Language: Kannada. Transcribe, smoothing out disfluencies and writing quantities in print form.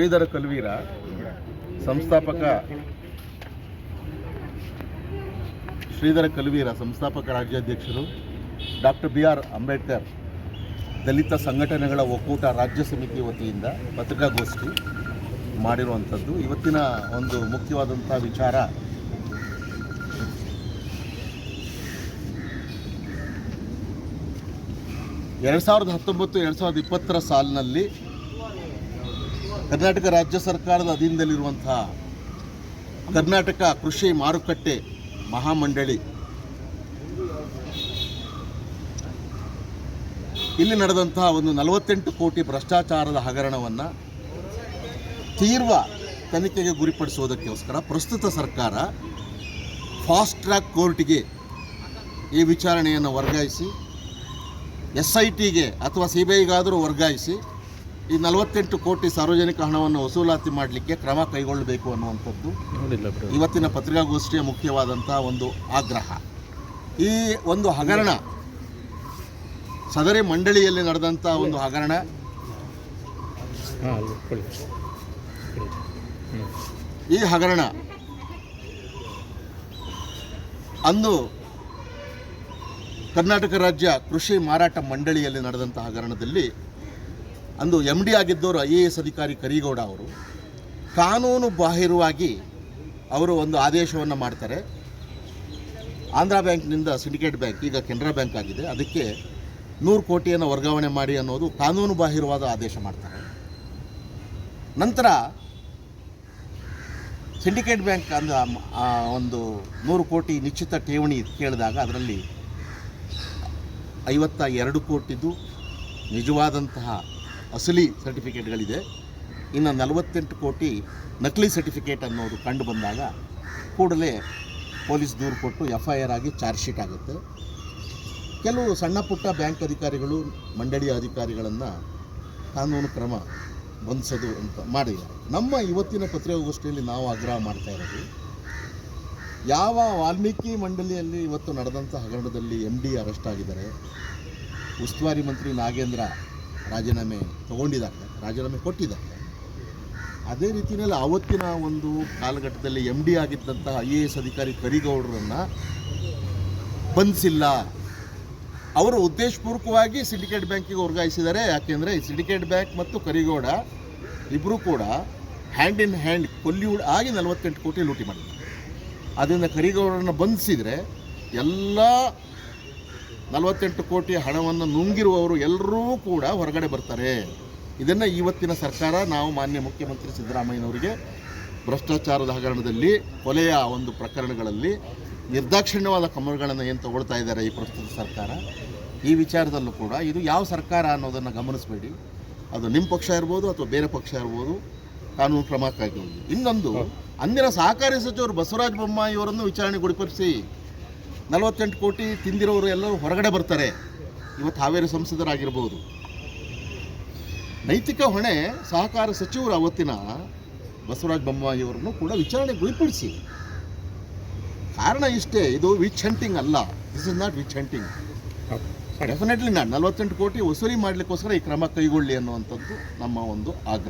ಶ್ರೀಧರ ಕಲ್ವೀರ ಸಂಸ್ಥಾಪಕ ರಾಜ್ಯಾಧ್ಯಕ್ಷರು, ಡಾಕ್ಟರ್ ಬಿ ಆರ್ ಅಂಬೇಡ್ಕರ್ ದಲಿತ ಸಂಘಟನೆಗಳ ಒಕ್ಕೂಟ ರಾಜ್ಯ ಸಮಿತಿ ವತಿಯಿಂದ ಪತ್ರಿಕಾಗೋಷ್ಠಿ ಮಾಡಿರುವಂಥದ್ದು. ಇವತ್ತಿನ ಒಂದು ಮುಖ್ಯವಾದಂಥ ವಿಚಾರ ಎರಡು 2019-2020 ಸಾಲಿನಲ್ಲಿ ಕರ್ನಾಟಕ ರಾಜ್ಯ ಸರ್ಕಾರದ ಅಧೀನದಲ್ಲಿರುವಂತಹ ಕರ್ನಾಟಕ ಕೃಷಿ ಮಾರುಕಟ್ಟೆ ಮಹಾಮಂಡಳಿ ಇಲ್ಲಿ ನಡೆದಂತಹ ಒಂದು 48 ಕೋಟಿ ಭ್ರಷ್ಟಾಚಾರದ ಹಗರಣವನ್ನು ತೀವ್ರ ತನಿಖೆಗೆ ಗುರಿಪಡಿಸುವುದಕ್ಕೋಸ್ಕರ ಪ್ರಸ್ತುತ ಸರ್ಕಾರ ಫಾಸ್ಟ್ ಟ್ರ್ಯಾಕ್ ಕೋರ್ಟಿಗೆ ಈ ವಿಚಾರಣೆಯನ್ನು ವರ್ಗಾಯಿಸಿ SITಗೆ ಅಥವಾ CBIಗಾದರೂ ವರ್ಗಾಯಿಸಿ ಈ 48 ಕೋಟಿ ಸಾರ್ವಜನಿಕ ಹಣವನ್ನು ವಸೂಲಾತಿ ಮಾಡಲಿಕ್ಕೆ ಕ್ರಮ ಕೈಗೊಳ್ಳಬೇಕು ಅನ್ನುವಂಥದ್ದು ಇವತ್ತಿನ ಪತ್ರಿಕಾಗೋಷ್ಠಿಯ ಮುಖ್ಯವಾದಂಥ ಒಂದು ಆಗ್ರಹ. ಈ ಒಂದು ಹಗರಣ ಸದರಿ ಮಂಡಳಿಯಲ್ಲಿ ನಡೆದಂಥ ಒಂದು ಹಗರಣ ಈ ಹಗರಣ ಅಂದು ಕರ್ನಾಟಕ ರಾಜ್ಯ ಕೃಷಿ ಮಾರಾಟ ಮಂಡಳಿಯಲ್ಲಿ ನಡೆದಂಥ ಹಗರಣದಲ್ಲಿ ಅಂದು MD ಆಗಿದ್ದವರು IAS ಅಧಿಕಾರಿ ಕರಿಗೌಡ ಅವರು ಕಾನೂನು ಬಾಹಿರವಾಗಿ ಅವರು ಒಂದು ಆದೇಶವನ್ನು ಮಾಡ್ತಾರೆ. ಆಂಧ್ರ ಬ್ಯಾಂಕ್ನಿಂದ ಸಿಂಡಿಕೇಟ್ ಬ್ಯಾಂಕ್, ಈಗ ಕೆನರಾ ಬ್ಯಾಂಕ್ ಆಗಿದೆ, ಅದಕ್ಕೆ 100 ಕೋಟಿಯನ್ನು ವರ್ಗಾವಣೆ ಮಾಡಿ ಅನ್ನೋದು ಕಾನೂನು ಬಾಹಿರವಾದ ಆದೇಶ ಮಾಡ್ತಾರೆ. ನಂತರ ಸಿಂಡಿಕೇಟ್ ಬ್ಯಾಂಕ್ ಒಂದು 100 ಕೋಟಿ ನಿಶ್ಚಿತ ಠೇವಣಿ ಕೇಳಿದಾಗ ಅದರಲ್ಲಿ 52 ಕೋಟಿದು ನಿಜವಾದಂತಹ ಅಸಲಿ ಸರ್ಟಿಫಿಕೇಟ್ಗಳಿದೆ, ಇನ್ನು 48 ಕೋಟಿ ನಕಲಿ ಸರ್ಟಿಫಿಕೇಟ್ ಅನ್ನೋದು ಕಂಡು ಬಂದಾಗ ಕೂಡಲೇ ಪೊಲೀಸ್ ದೂರು ಕೊಟ್ಟು FIR ಆಗಿ ಚಾರ್ಜ್ ಶೀಟ್ ಆಗುತ್ತೆ. ಕೆಲವು ಸಣ್ಣ ಪುಟ್ಟ ಬ್ಯಾಂಕ್ ಅಧಿಕಾರಿಗಳು, ಮಂಡಳಿಯ ಅಧಿಕಾರಿಗಳನ್ನು ಕಾನೂನು ಕ್ರಮ ಬಂಧಿಸೋದು ಅಂತ ಮಾಡಿದ್ದಾರೆ. ನಮ್ಮ ಇವತ್ತಿನ ಪತ್ರಿಕಾಗೋಷ್ಠಿಯಲ್ಲಿ ನಾವು ಆಗ್ರಹ ಮಾಡ್ತಾ ಇರೋದು, ಯಾವ ವಾಲ್ಮೀಕಿ ಮಂಡಳಿಯಲ್ಲಿ ಇವತ್ತು ನಡೆದಂಥ ಹಗರಣದಲ್ಲಿ MD ಅರೆಸ್ಟ್ ಆಗಿದ್ದಾರೆ, ಉಸ್ತುವಾರಿ ಮಂತ್ರಿ ನಾಗೇಂದ್ರ ರಾಜೀನಾಮೆ ಕೊಟ್ಟಿದ್ದಾರೆ. ಅದೇ ರೀತಿಯಲ್ಲಿ ಆವತ್ತಿನ ಒಂದು ಕಾಲಘಟ್ಟದಲ್ಲಿ MD ಆಗಿದ್ದಂತಹ IAS ಅಧಿಕಾರಿ ಕರಿಗೌಡರನ್ನು ಬಂಧಿಸಿಲ್ಲ. ಅವರು ಉದ್ದೇಶಪೂರ್ವಕವಾಗಿ ಸಿಂಡಿಕೇಟ್ ಬ್ಯಾಂಕಿಗೆ ವರ್ಗಾಯಿಸಿದ್ದಾರೆ. ಯಾಕೆಂದರೆ ಈ ಸಿಂಡಿಕೇಟ್ ಬ್ಯಾಂಕ್ ಮತ್ತು ಕರಿಗೌಡ ಇಬ್ಬರೂ ಕೂಡ ಹ್ಯಾಂಡ್ ಇನ್ ಹ್ಯಾಂಡ್ ಕೊಲ್ಲಿವುಡ್ ಆಗಿ 48 ಕೋಟಿ ಲೂಟಿ ಮಾಡಿದ್ದಾರೆ. ಅದರಿಂದ ಕರಿಗೌಡರನ್ನು ಬಂಧಿಸಿದರೆ ಎಲ್ಲ 48 ಕೋಟಿ ಹಣವನ್ನು ನುಂಗಿರುವವರು ಎಲ್ಲರೂ ಕೂಡ ಹೊರಗಡೆ ಬರ್ತಾರೆ. ಇದನ್ನು ಇವತ್ತಿನ ಸರ್ಕಾರ, ನಾವು ಮಾನ್ಯ ಮುಖ್ಯಮಂತ್ರಿ ಸಿದ್ದರಾಮಯ್ಯನವರಿಗೆ ಭ್ರಷ್ಟಾಚಾರದ ಹಗರಣದಲ್ಲಿ ಕೊಲೆಯ ಒಂದು ಪ್ರಕರಣಗಳಲ್ಲಿ ನಿರ್ದಾಕ್ಷಿಣ್ಯವಾದ ಕ್ರಮಗಳನ್ನು ಏನು ತಗೊಳ್ತಾ ಇದ್ದಾರೆ ಈ ಪ್ರಸ್ತುತ ಸರ್ಕಾರ, ಈ ವಿಚಾರದಲ್ಲೂ ಕೂಡ ಇದು ಯಾವ ಸರ್ಕಾರ ಅನ್ನೋದನ್ನು ಗಮನಿಸಬೇಡಿ. ಅದು ನಿಮ್ಮ ಪಕ್ಷ ಇರ್ಬೋದು ಅಥವಾ ಬೇರೆ ಪಕ್ಷ ಇರ್ಬೋದು, ಕಾನೂನು ಕ್ರಮ ಕೈಗೊಳ್ಳಿ. ಇನ್ನೊಂದು, ಅಂದಿನ ಸಹಕಾರಿ ಸಚಿವರು ಬಸವರಾಜ ಬೊಮ್ಮಾಯಿ ಅವರನ್ನು ವಿಚಾರಣೆಗೆ ಗುರಿಪಡಿಸಿ 48 ಕೋಟಿ ತಿಂದಿರೋರು ಎಲ್ಲರೂ ಹೊರಗಡೆ ಬರ್ತಾರೆ. ಇವತ್ತು ಹಾವೇರಿ ಸಂಸದರಾಗಿರ್ಬೋದು. ನೈತಿಕ ಹೊಣೆ ಸಹಕಾರ ಸಚಿವರು ಅವತ್ತಿನ ಬಸವರಾಜ ಬೊಮ್ಮಾಯಿ ಅವರನ್ನು ಕೂಡ ವಿಚಾರಣೆಗೆ ಗುರಿಪಡಿಸಿ. ಕಾರಣ ಇಷ್ಟೇ, ಇದು ವಿಚ್ ಹಂಟಿಂಗ್ ಅಲ್ಲ, this is not which hunting. Definitely 48 ಕೋಟಿ ವಸೂಲಿ ಮಾಡಲಿಕ್ಕೋಸ್ಕರ ಈ ಕ್ರಮ ಕೈಗೊಳ್ಳಿ ಅನ್ನುವಂಥದ್ದು ನಮ್ಮ ಒಂದು ಆಗ್ರಹ.